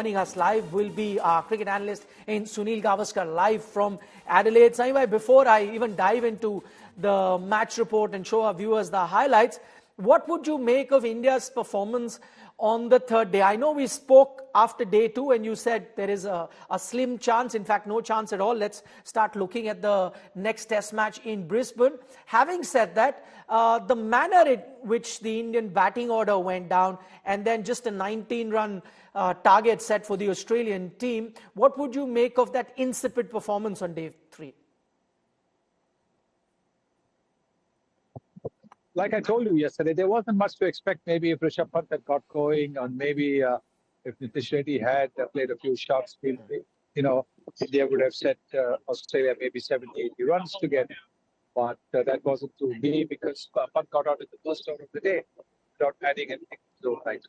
Joining us live will be our cricket analyst in Sunil Gavaskar, live from Adelaide. Saimai, before I even dive into the match report and show our viewers the highlights, what would you make of India's performance on the third day? I know we spoke after day two and you said there is a slim chance, in fact no chance at all. Let's start looking at the next test match in Brisbane. Having said that, the manner in which the Indian batting order went down and then just a 19-run target set for the Australian team, what would you make of that insipid performance on day three? Like I told you yesterday, there wasn't much to expect. Maybe if Rishabh Pant had got going, or maybe if Nitish Reddy had played a few shots, India would have set Australia maybe 70, 80 runs to get. But that wasn't to be because Pant got out in the first over of the day without adding anything to the right.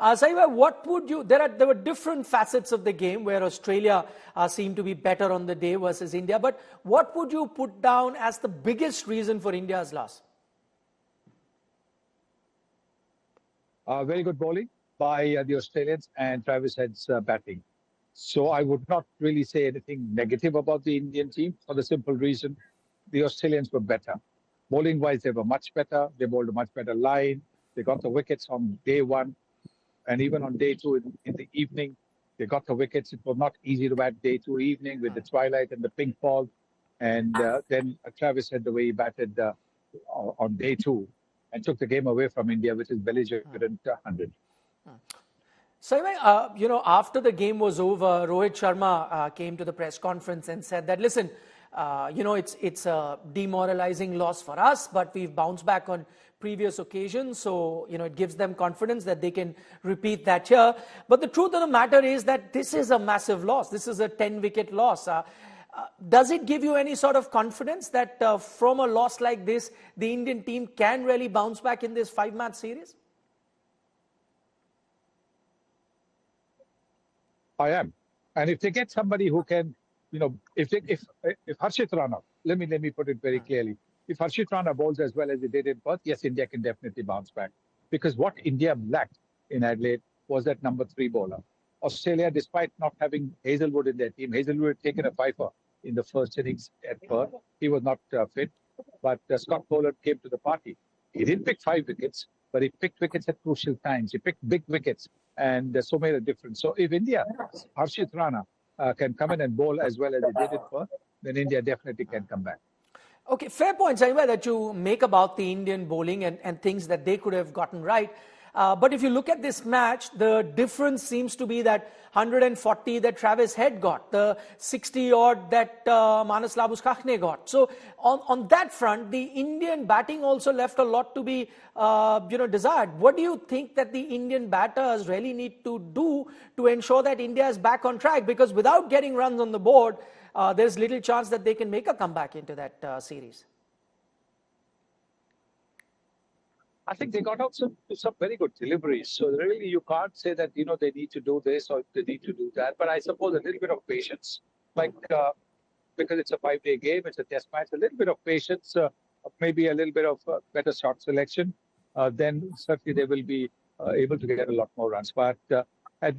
Sahiba, what would you? There were different facets of the game where Australia seemed to be better on the day versus India. But what would you put down as the biggest reason for India's loss? Very good bowling by the Australians and Travis Head's batting. So I would not really say anything negative about the Indian team for the simple reason the Australians were better. Bowling-wise, they were much better. They bowled a much better line. They got the wickets on day one. And even on day two in the evening, they got the wickets. It was not easy to bat day two evening with the twilight and the pink ball. And then Travis Head, the way he batted on day two, and took the game away from India, which is belligerent 100. So, after the game was over, Rohit Sharma came to the press conference and said that, listen, it's a demoralizing loss for us, but we've bounced back on previous occasions. So, it gives them confidence that they can repeat that here. But the truth of the matter is that this is a massive loss. This is a 10-wicket loss. Does it give you any sort of confidence that from a loss like this, the Indian team can really bounce back in this 5-match series? I am. And if they get somebody who can, if Harshit Rana, let me put it very clearly. If Harshit Rana bowls as well as he did in Perth, yes, India can definitely bounce back. Because what India lacked in Adelaide was that number 3 bowler. Australia, despite not having Hazelwood in their team, Hazelwood had taken a fifer in the first innings at Perth. He was not fit, but Scott Pollard came to the party. He didn't pick 5 wickets, but he picked wickets at crucial times. He picked big wickets, and so made a difference. So if India, Harshit Rana, can come in and bowl as well as he did in Perth, then India definitely can come back. Okay, fair points, anyway, that you make about the Indian bowling and things that they could have gotten right. But if you look at this match, the difference seems to be that 140 that Travis Head got, the 60-odd that Marnus Labuschagne got. So on that front, the Indian batting also left a lot to be desired. What do you think that the Indian batters really need to do to ensure that India is back on track? Because without getting runs on the board, there's little chance that they can make a comeback into that series. I think they got out some very good deliveries. So really, you can't say that, they need to do this or they need to do that. But I suppose a little bit of patience, because it's a 5-day game, it's a test match, a little bit of patience, maybe a little bit of better shot selection, then certainly they will be able to get a lot more runs. But at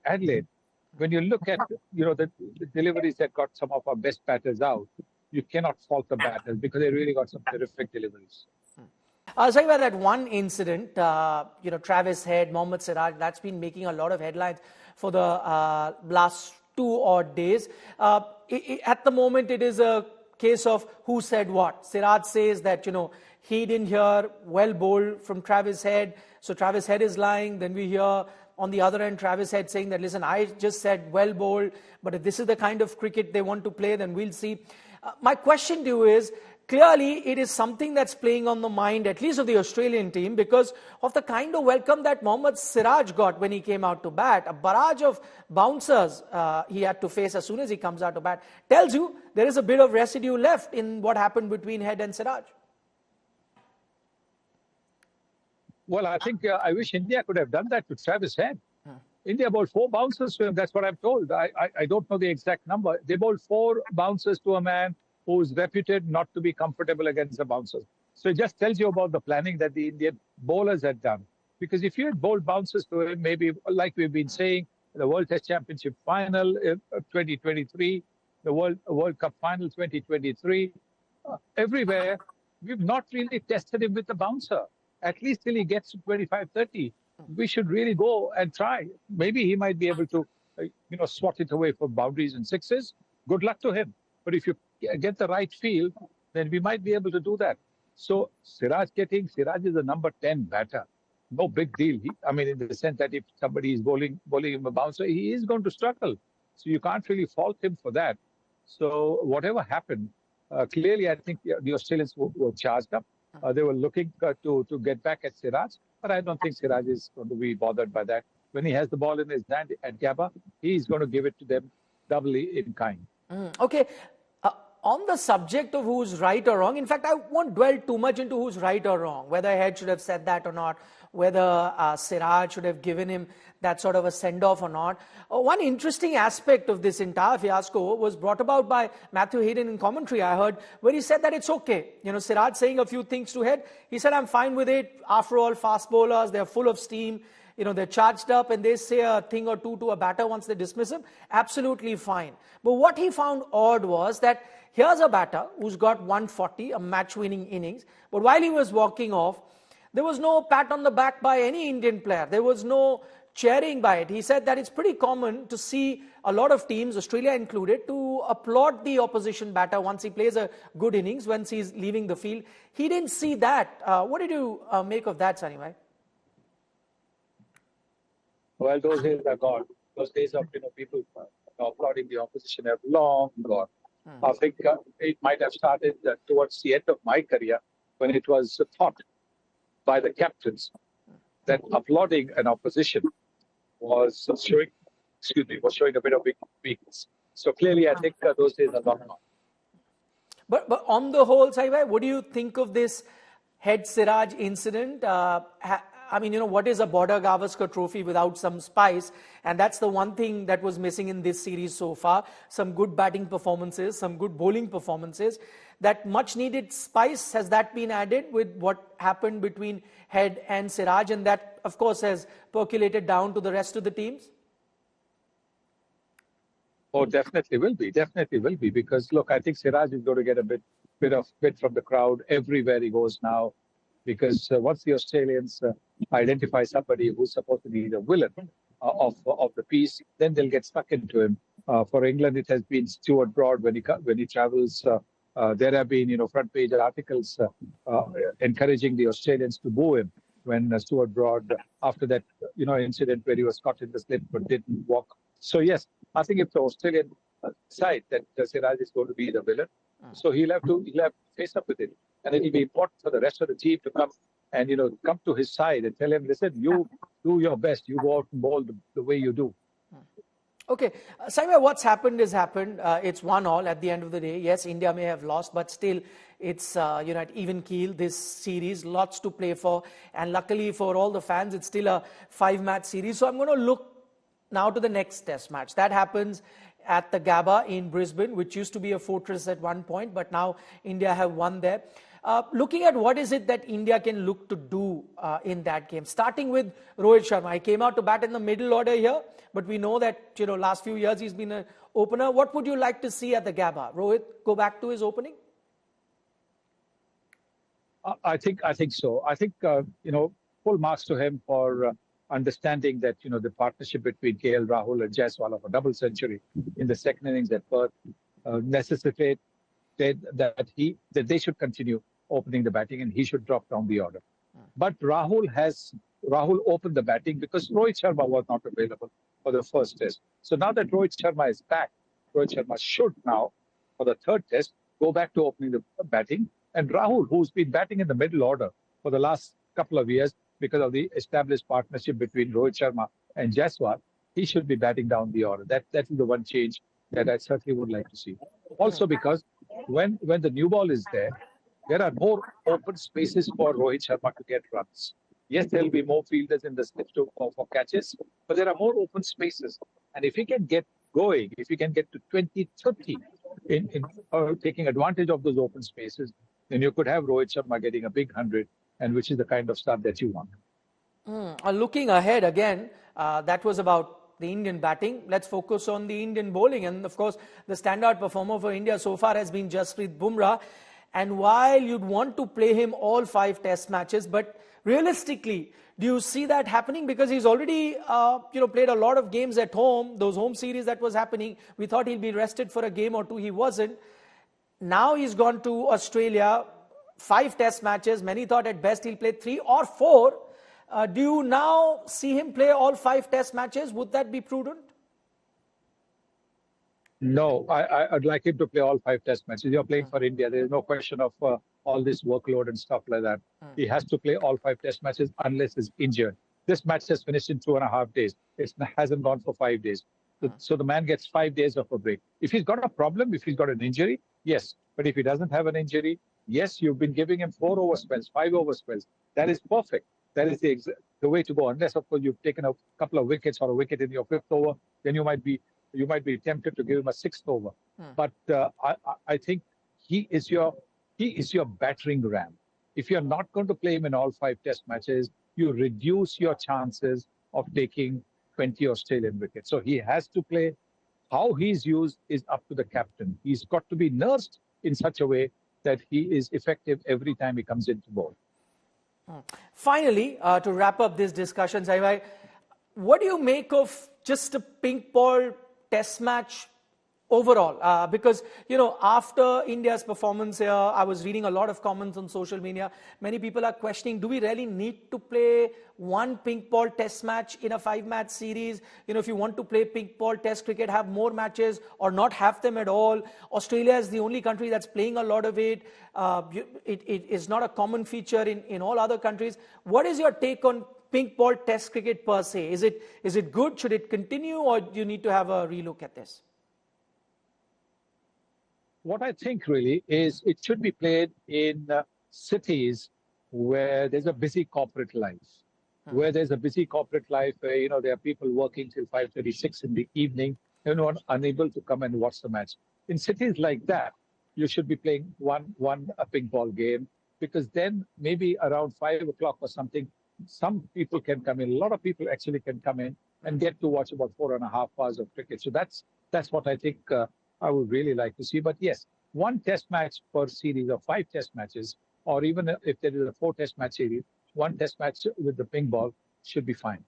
Adelaide, when you look at, the deliveries that got some of our best batters out, you cannot fault the batters because they really got some terrific deliveries. I'll tell you about that one incident, Travis Head, Mohammad Siraj, that's been making a lot of headlines for the last 2 odd days. At the moment, it is a case of who said what. Siraj says that, he didn't hear well bowled from Travis Head, so Travis Head is lying. Then we hear on the other end, Travis Head saying that, listen, I just said well bowled, but if this is the kind of cricket they want to play, then we'll see. My question to you is, clearly, it is something that's playing on the mind, at least of the Australian team, because of the kind of welcome that Mohammad Siraj got when he came out to bat. A barrage of bouncers he had to face as soon as he comes out to bat. Tells you there is a bit of residue left in what happened between Head and Siraj. Well, I think I wish India could have done that to Travis Head. India bowled 4 bouncers to him. That's what I'm told. I don't know the exact number. They bowled 4 bouncers to a man who's reputed not to be comfortable against the bouncers. So it just tells you about the planning that the Indian bowlers had done. Because if you had bowled bouncers to him, maybe like we've been saying, the World Test Championship final 2023, the World Cup final 2023. Everywhere, we've not really tested him with the bouncer. At least till he gets to 25, 30, we should really go and try. Maybe he might be able to, swat it away for boundaries and sixes. Good luck to him. But if you get the right feel, then we might be able to do that. So Siraj is a number 10 batter. No big deal. In the sense that if somebody is bowling him a bouncer, he is going to struggle. So you can't really fault him for that. So whatever happened, clearly I think the Australians were charged up. They were looking to get back at Siraj, but I don't think Siraj is going to be bothered by that. When he has the ball in his hand at Gabba, he's going to give it to them doubly in kind. Okay. On the subject of who's right or wrong, in fact, I won't dwell too much into who's right or wrong, whether Head should have said that or not, whether Siraj should have given him that sort of a send-off or not. One interesting aspect of this entire fiasco was brought about by Matthew Hayden in commentary, I heard, where he said that it's okay. Siraj saying a few things to Head. He said, I'm fine with it. After all, fast bowlers, they're full of steam. They're charged up and they say a thing or two to a batter once they dismiss him. Absolutely fine. But what he found odd was that here's a batter who's got 140, a match-winning innings. But while he was walking off, there was no pat on the back by any Indian player. There was no cheering by it. He said that it's pretty common to see a lot of teams, Australia included, to applaud the opposition batter once he plays a good innings, once he's leaving the field. He didn't see that. What did you make of that, Sunny Bhai? Well, those days are gone. Those days of people applauding the opposition have long gone. I think it might have started towards the end of my career when it was thought by the captains that applauding an opposition was showing a bit of weakness. So clearly, I think those days are long gone. But on the whole, Saibhai, what do you think of this Head Siraj incident? What is a Border Gavaskar trophy without some spice? And that's the one thing that was missing in this series so far. Some good batting performances, some good bowling performances. That much needed spice, has that been added with what happened between Head and Siraj? And that, of course, has percolated down to the rest of the teams? Oh, definitely will be. Definitely will be. Because, look, I think Siraj is going to get a bit from the crowd everywhere he goes now. Because once the Australians identify somebody who's supposed to be the villain of the piece, then they'll get stuck into him. For England, it has been Stuart Broad when he travels. There have been front page articles encouraging the Australians to boo him when Stuart Broad, after that incident where he was caught in the slip but didn't walk. So yes, I think if the Australian side that Siraj is going to be the villain, so he'll have to face up with it. And it'll be important for the rest of the team to come and, come to his side and tell him, listen, you do your best. You go out and bowl the way you do. Okay. Saibhai, what's happened is happened. It's 1-1 at the end of the day. Yes, India may have lost, but still it's, at even keel, this series, lots to play for. And luckily for all the fans, it's still a 5-match series. So I'm going to look now to the next test match. That happens at the Gabba in Brisbane, which used to be a fortress at one point, but now India have won there. Looking at what is it that India can look to do in that game, starting with Rohit Sharma. He came out to bat in the middle order here, but we know that last few years he's been an opener. What would you like to see at the Gabba? Rohit go back to his opening? I think so. I think full marks to him for understanding that the partnership between KL Rahul and Jaiswal of a double century in the second innings at Perth necessitated that they should continue opening the batting and he should drop down the order. But Rahul opened the batting because Rohit Sharma was not available for the first test. So now that Rohit Sharma is back, Rohit Sharma should now, for the third test, go back to opening the batting. And Rahul, who's been batting in the middle order for the last couple of years because of the established partnership between Rohit Sharma and Jaiswal, he should be batting down the order. That is the one change that I certainly would like to see. Also because when the new ball is there are more open spaces for Rohit Sharma to get runs. Yes, there will be more fielders in the slips for catches, but there are more open spaces. And if he can get going, if he can get to 20, 30 in taking advantage of those open spaces, then you could have Rohit Sharma getting a big 100, and which is the kind of stuff that you want. Looking ahead again, that was about the Indian batting. Let's focus on the Indian bowling. And of course, the standout performer for India so far has been Jasprit Bumrah. And while you'd want to play him all 5 test matches, but realistically, do you see that happening? Because he's already played a lot of games at home, those home series that was happening. We thought he'll be rested for a game or 2. He wasn't. Now he's gone to Australia, 5 test matches. Many thought at best he'll play 3 or 4. Do you now see him play all 5 test matches? Would that be prudent? No, I'd like him to play all 5 test matches. You're playing for India. There is no question of all this workload and stuff like that. He has to play all 5 test matches unless he's injured. This match has finished in 2.5 days. It hasn't gone for 5 days. So the man gets 5 days of a break. If he's got a problem, if he's got an injury, yes. But if he doesn't have an injury, yes, you've been giving him 4 over spells, 5 over spells. That is perfect. That is the way to go. Unless, of course, you've taken a couple of wickets or a wicket in your 5th over, then you might be tempted to give him a 6th over. But I think he is your battering ram. If you're not going to play him in all 5 test matches, you reduce your chances of taking 20 Australian wickets. So he has to play. How he's used is up to the captain. He's got to be nursed in such a way that he is effective every time he comes into bowl. Finally, to wrap up this discussion, Saibhai, what do you make of just a pink ball test match overall? Because, after India's performance here, I was reading a lot of comments on social media. Many people are questioning, do we really need to play one pink ball test match in a 5-match series? If you want to play pink ball test cricket, have more matches or not have them at all. Australia is the only country that's playing a lot of it. It is not a common feature in all other countries. What is your take on pink ball test cricket per se? Is it good? Should it continue, or do you need to have a relook at this? What I think really is it should be played in cities where there's a busy corporate life. Where there's a busy corporate life, where, there are people working till 5:36 in the evening, everyone unable to come and watch the match. In cities like that, you should be playing one pink ball game, because then maybe around 5 o'clock or something, some people can come in. A lot of people actually can come in and get to watch about 4.5 hours of cricket. So that's what I think I would really like to see. But yes, 1 test match per series of 5 test matches, or even if there is a 4 test match series, 1 test match with the pink ball should be fine.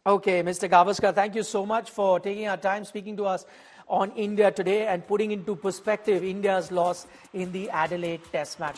Okay, Mr. Gavaskar, thank you so much for taking our time speaking to us on India today and putting into perspective India's loss in the Adelaide Test match.